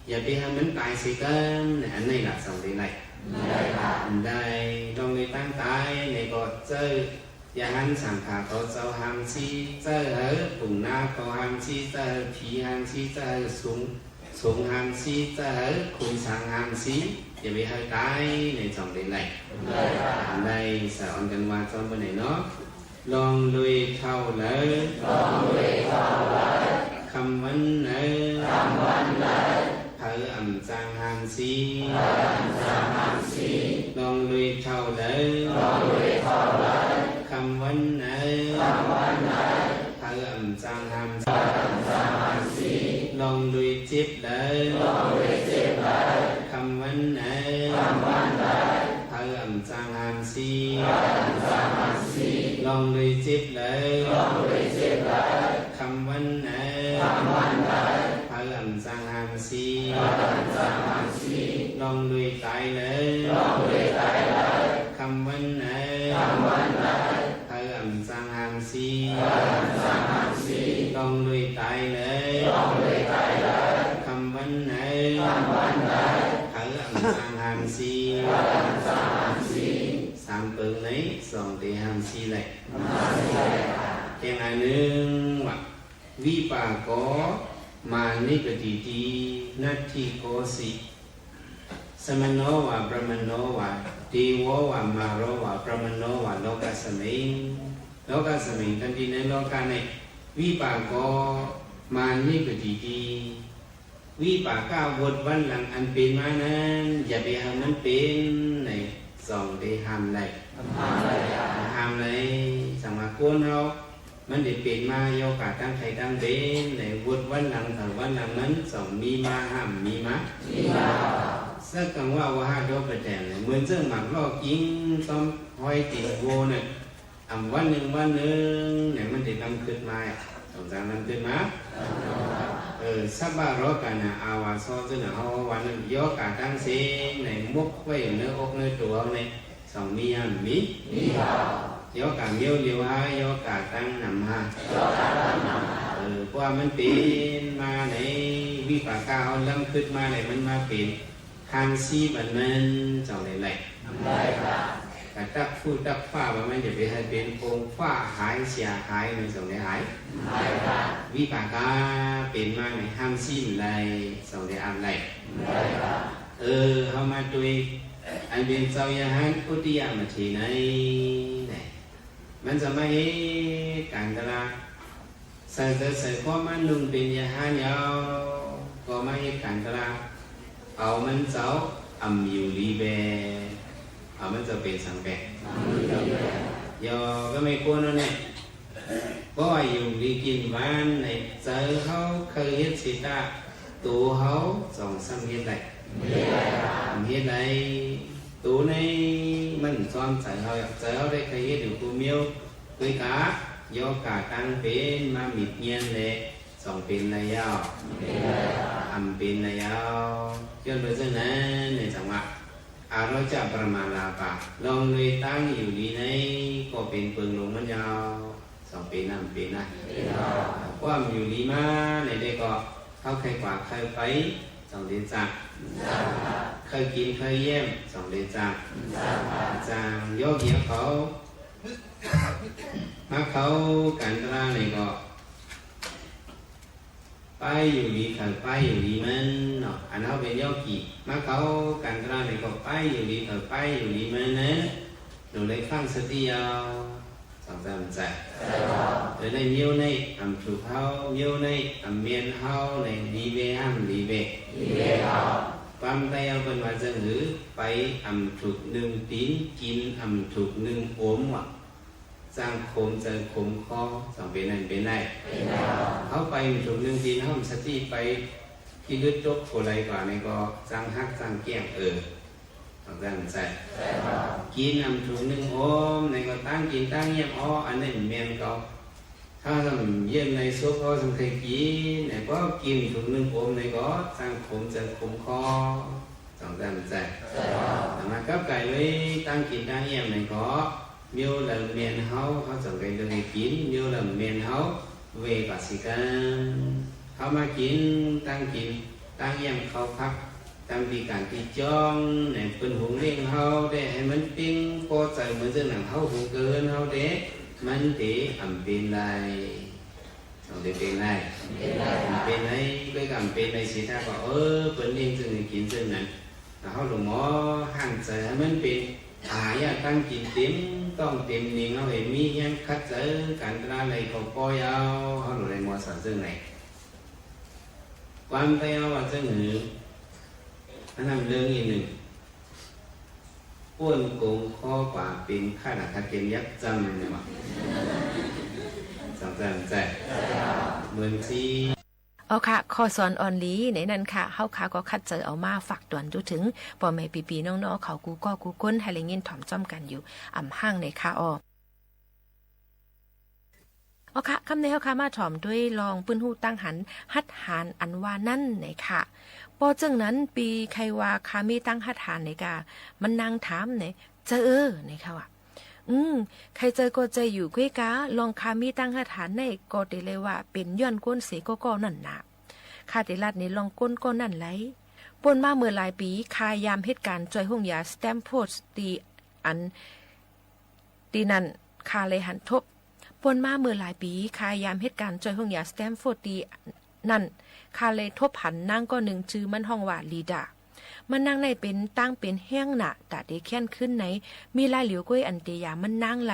อย่าไปทำมันตายสิกันอันนี้là dòng thế này đây lองเลยตั้งตายในก็เจออย่าหันสังขาเขาเจ้าหามชีเจอปุ่งหน้าเขาหามชีเจอผีหามชีเจอสูงหามชีเจอคุณสังหามชีอย่าไปให้ตายในสองเดือนไหนได้สอนกันว่าจอมวันไหนเนาะลองลุยเท่าเลยคำวันไหนเธออ่ำจางหามชีลองลุยเท่าเลยคำวันไหนเธออ่ำจางหามชีลองลุยจิบเลยคำวันไหนเธออ่ำจางหามชีลองลุยจิบเลยคำวันไหนเธออ่ำจางหามชีลองลุยตายเลยคำวันไหนเธออ่ำจางหามชีลองลุยตายเลยคำวันไหนเธออ่ำจางหามชีสามเปิงไหนสองตีหามชีเลยแค่ไหนหนึ่งว่าวิปากโกมานิกติตีนัตถิโกสิสมโนวะพระมโนวะเทววะมาโรวะพระมโนวะโลกัสสมิงทันทีในโลกาในวิปากโกมานิกติตีวิปากก้าวดวันหลังอันเป็นมานั้นอย่าไปทำมันเป็นในสองได้ห้ามเลยสังมาโกนเรามันได้เป็นมาโยกาตั้งไทยตั้งเป็นในวุฒิวันหลังถึงวันหลังนั้นสองมีมาห้ามมีมาสักคำว่าว่าโดประแดงเหมือนเจ้าหมักลอกยิงต้องห้อยติดโวเนี่ยวันหนึ่งเนี่ยมันได้นำขึ้นมาสองจากนั้นขึ้นมาสับบ้ารอกันนะอาวาซอจนเอาวันนั้นโยกาตั้งเสียงในมุกไว้เนื้ออกเนื้อตัวในสองมีห้ามมีโยกาเมียวเลียวหาโยกาตั้งนำหาเพราะมันเป็นมาในวิปากาเอาลำขึ้นมาในมันมาเป็นทางซีบันมันจังไหนแต่ตักฟูตักฟ้าว่ามันจะไปให้เป็นโครงฟ้าหายเสียหายในจังไหนหายวิปากาเป็นมาในทางซีมันไรจังไหนอันไรเข้ามาด้วยอันเป็นเจ้าอย่างนั้นอุติยามาทีไหนมันจะไม่การตลาดใส่ข้อมันลุงเป็นยาหายาวก็ไม่การตลาดเอามันเจ้าอยู่รีเบเอามันจะเป็นสังเกตยอก็ไม่ควรเนี่ยเพราะว่าอยู่รีกินบ้านในเจอเขาเคยเห็นสิตาตัวเขาสองซ้ำเห็นไรเห็นไรตัวนี้มันซ้อมใส่เขาเจอได้เคยเห็นอยู่ตัวเมียวด้วยกาโยกาตั้งเป็นมามิดเงียนเลยสองเป็นนายยาวเป็นนายยาวจนไปจนนั้นในจังหวะเราจะประมาณลาปะลองเลยตั้งอยู่ดีในก็เป็นเปิงลงมันยาวสองเป็นเป็นนะความอยู่ดีมาในเด็กก็เขาเคยกว่าเคยไปสองเดือนจักเคยกินเคยเยี่ยมสองเดือนจักจางโยกเหี้ยเขามาเขาการตลาดในก็ไปอยู่ดีเคยไปอยู่ดีมันเนาะอันเขาเป็นโยกีมาเขาการตลาดในก็ไปอยู่ดีเคยไปอยู่ดีมันนั้นหนูเลยฟังสติยาวสองสามใจเลยได้เมียวในถูกเขาเมียวในเมียนเขาในดีเวดีเวความได้เอาเป็นว่าจะหรือไปถูกหนึ่งตีนกินถูกหนึ่งโอมว่ะสร้างโคมจะโคมคอสองเป็นนั่นเป็นได้เขาไปถูกหนึ่งตีนเขาสติไปที่ลึกจกโคไรกว่าในก็สร้างฮักสร้างแก้มสองสามใจกินถูกหนึ่งโอมในก็ตั้งกินตั้งเยี่ยมอันนี้เมียนก็ถ้าทำเยี่ยมในซุปเขาสมเคยกินในก็กินถูกหนึ่งโอมในก็สร้างโคมจะโคมคอสองสามใจแต่มากับไก่ไว้ตั้งกินตั้งเยี่ยมในก็ nhiều lần miền hấu họ chẳng cái đường kín nhiều lần miền hấu về cả sĩ ca họ mà kín tăng em khâu khắp tăng đi càng đi chong này phân huống liên hấu đểให้มันปิ้งพอใจเหมือนจะหนังเฮาหูเกินเฮาเด้มันตีอ่ำเป็นไรเอาได้เป็นไรเป็นไรก็กำเป็นไรสิถ้าก็เปิ้นเองจึงกินจึงนั้นแล้วเฮาหลวงหมอหั่นใจให้มันเป็นอย่าตั้งกินเต็มต้องเต็มนิ่งเอาให้มียังคัดเจอการตราอะไรเขาปล่อยเอาเฮาหลวงในมอสันจึงไหนความไปเอาว่าจึงหืออันนั้นเรื่องอีกหนึ่งป้วนโกงข้อป่าเป็นข้าราชการยักษ์จำเนี่ยมั้งจำใจเหมือนที่เอาค่ะข้อสอนออนลีในนั้นค่ะเฮาค่ะก็คัดเจอเอามาฝากตวนดูถึงพ่อแม่ปีๆน้องๆเขากูก็กูก้นให้เลยยินถ่อมจ้อมกันอยู่อ่ำห้างในค่ะเอาค่ะคำในเฮาค่ะมาถ่อมด้วยลองปื้นหู้ตั้งหันฮัดหานอันว่านั่นในค่ะพอจึงนั้นปีใครว่าคามีตั้งฮัดหานในกามันนางถามในเจอในค่ะว่าใครเจอก็เจออยู่กุ้ยกาลองคามีตั้งฮัดหานในก็ได้เลยว่าเป็นย้อนก้นเสก็นั่นน่ะคาเดลัดในลองก้นก็นั่นไหลปนมาเมื่อหลายปีคายามเหตุการณ์จอยห้องยาสแตมฟอร์ดตีนั่นคาเลยหันทบปนมาเมื่อหลายปีคายามเหตุการณ์จอยห้องยาสแตมฟอร์ดตีนั่นคาเลยทบหันนางก็หนึ่งชื่อมันห้องว่าลีดามันนางในเป็นตั้งเป็นแห้งหนะแต่เดแค้นขึ้นไหนมีลายเหลียวก้วยอันเตียมันนางไหล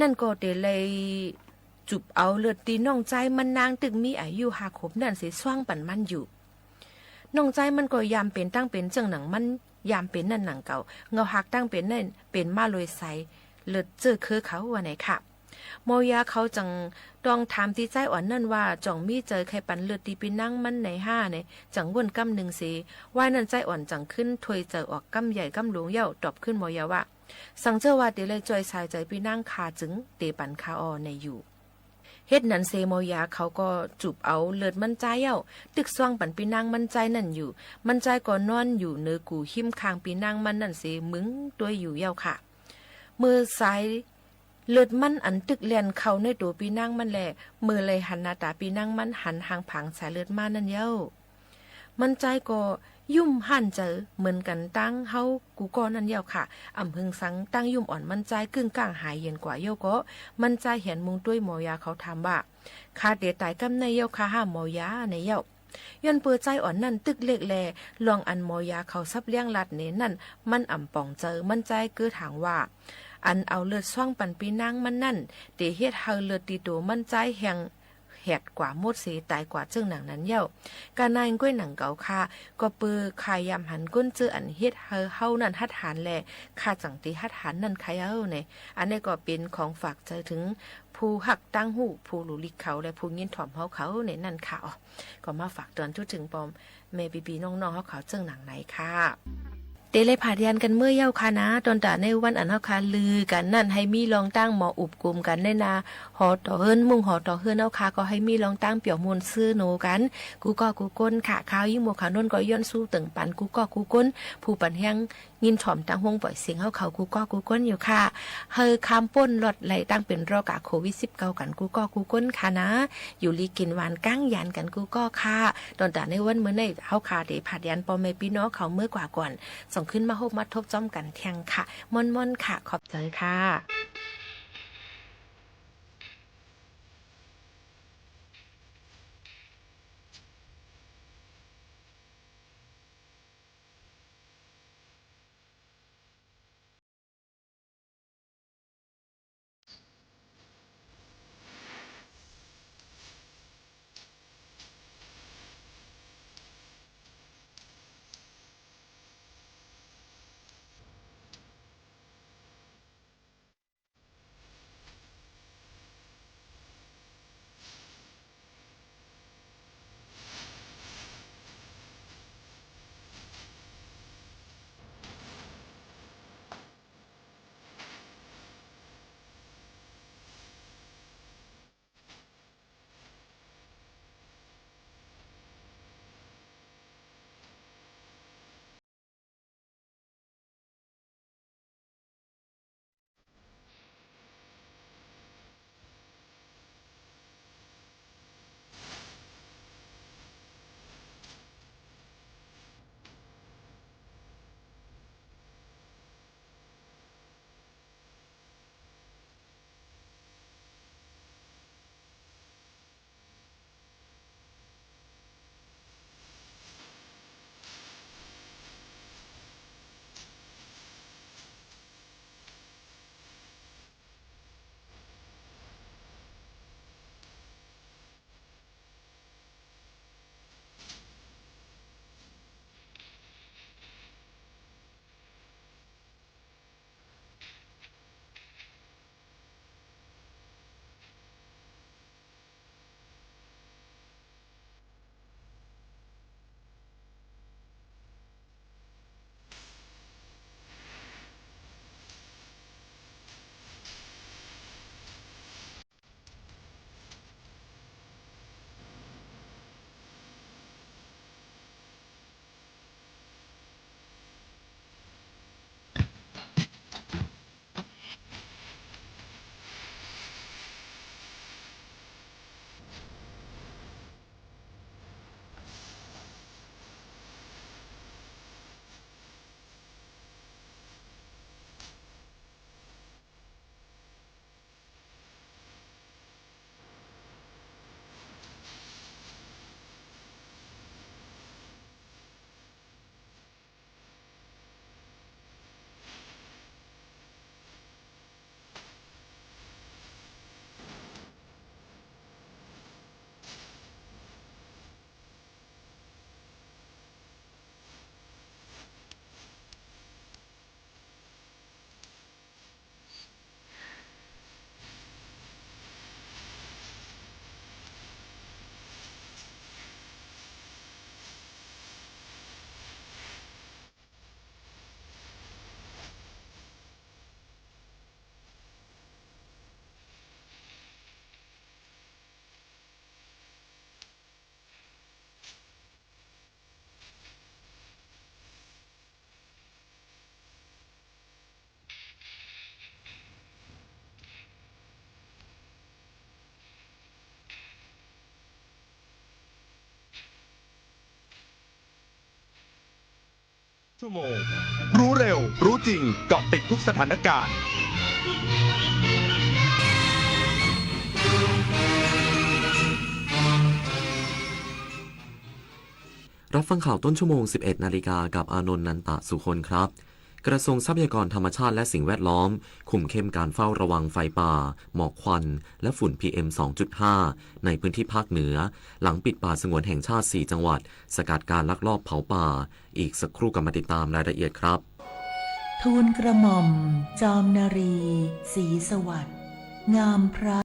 นั่นก็เดเลยจุบเอาเลือดตีน้องใจมันนางตึกมีอายุหาขบนั่นเสียสว่างปั่นมันอยู่น้องใจมันก็ยามเป็นตั้งเป็นเจังหนังมันยามเป็นนั่นหนังเก่าเงาหักตั้งเป็นนั่นเป็นมาลอยใสเลือดเจอคือเขาว่าไหนค่ะโมยาเขาจังต้องถามที่ใจอ่อนนั่นว่าจ่องมีเจอใครปันเลือดตีปีนั่งมันในห้าเนี่ยจังวนกำหนึ่งสีว่านั่นใจอ่อนจังขึ้นถวยเจอออกกำใหญ่กำหลวงเย่าตอบขึ้นโมยาว่าสังเจอว่าเดเลยจอยสายใจปีนั่งคาจึงเตปันคาออในอยู่เฮ็ดนั้นเซโมยาเขาก็จูบเอาเลือดมันใจเย่าตึกซ่องปันปีนางมันใจนั่นอยู่มันใจก็นอนอยู่เนื้อกูหิมคางปีนางมันนั่นเซมึงตัวอยู่เย่าค่ะมือซ้ายเลือดมันอันตึกเลียนเข้าในตัวปีนางมันแหละมือเลยหันหน้าตาปีนางมันหันหางผังสายเลือดมานั่นเย่ามันใจก็ยุ่มหั่นเจอเหมือนกันตั้งเฮากูก็นั่นเย่าค่ะอำพึงสังตั้งยุ่มอ่อนมันใจกึ่งกลางหายเย็นกว่าเย่าก็มันใจเห็นมุงด้วยหมอยาเขาถามว่าคาเดตายกำในเย่าค่ะห้าหมอยาในเย่าย้อนเปิดใจอ่อนนั่นตึกเล็กแลลองอันหมอยาเขาซับเลี้ยงลัดเนนั่นมันอ่ำป่องเจอมันใจเกือถางว่าอันเอาเลือดซ่องปันปีนางมันนั่นเดเฮ็ดเฮาเลือดตีโตมันใจแหงแหดกว่าหมดสีตายกว่าจึงหนังนั้นเย่าการนายก้วยหนังเก่าค่ะก็ปือคายยำหันก้นเจออันเฮ็ดเฮานั่นฮัดหานแลค่าจังตีฮัดหานนั่นใครเนี่ยอันนี้ก็เป็นของฝากใจถึงผู้หักตั้งหูผู้หลุลิกเขาและผู้ยินถ่อมเขาในนั่นค่ะก็มาฝากเตือนทุกถึงปอมแม่ปีน้องๆเขาจึงหนังไหนค่ะเตเลยผ่ายันกันเมื่อเย้าค่ะนะตอนแต่ในวันอันเฮาคาลือกันนั่นให้มีลองตั้งหมออุบกลุ่มกันในนาหอต่อเฮิรนมุ่งหอต่อเฮิรนเฮาคาก็ให้มีลองตั้งเปี่ยวมูลซื้อโนกันกูก็กูก้นค่ะข้าวยิ่งหมวกขานนก็ย้อนสู้ตึงปันกูก็กูก้นผู้ปันแห้งยินถ่อมตั้งห้องปล่อยเสียงเฮาเขากูก็กูก้นอยู่ค่ะเฮอคำป้นหลอดไหลตั้งเป็นโรคโควิด-19กันกูก็กูก้นค่ะนะอยู่ลีกินหวานก้างยันกันกูก็ค่ะตอนแต่ในวันเมื่อในเฮาคาได้ผ่ายันปอแม่พี่น้องเขาเมื่อกว่าก่อนส่งขึ้นมาโฮบมาทบจ้อมกันแทงค่ะม่อนๆค่ะขอบใจค่ะ ชั่วโมงรู้เร็วรู้จริงเกาะติดทุกสถานการณ์ รับฟังข่าวต้นชั่วโมง 11 นาฬิกากับอานนท์ นันตะสุคนครับ กระทรวงทรัพยากรธรรมชาติและสิ่งแวดล้อมคุมเข้มการเฝ้าระวังไฟป่า หมอกควัน และฝุ่น PM 2.5 ในพื้นที่ภาคเหนือ หลังปิดป่าสงวนแห่งชาติ 4 จังหวัด สกัดการลักลอบเผาป่า อีกสักครู่กลับมาติดตามรายละเอียดครับ ทูลกระหม่อมจอมนรีศรีสวัสดิ์งามพระ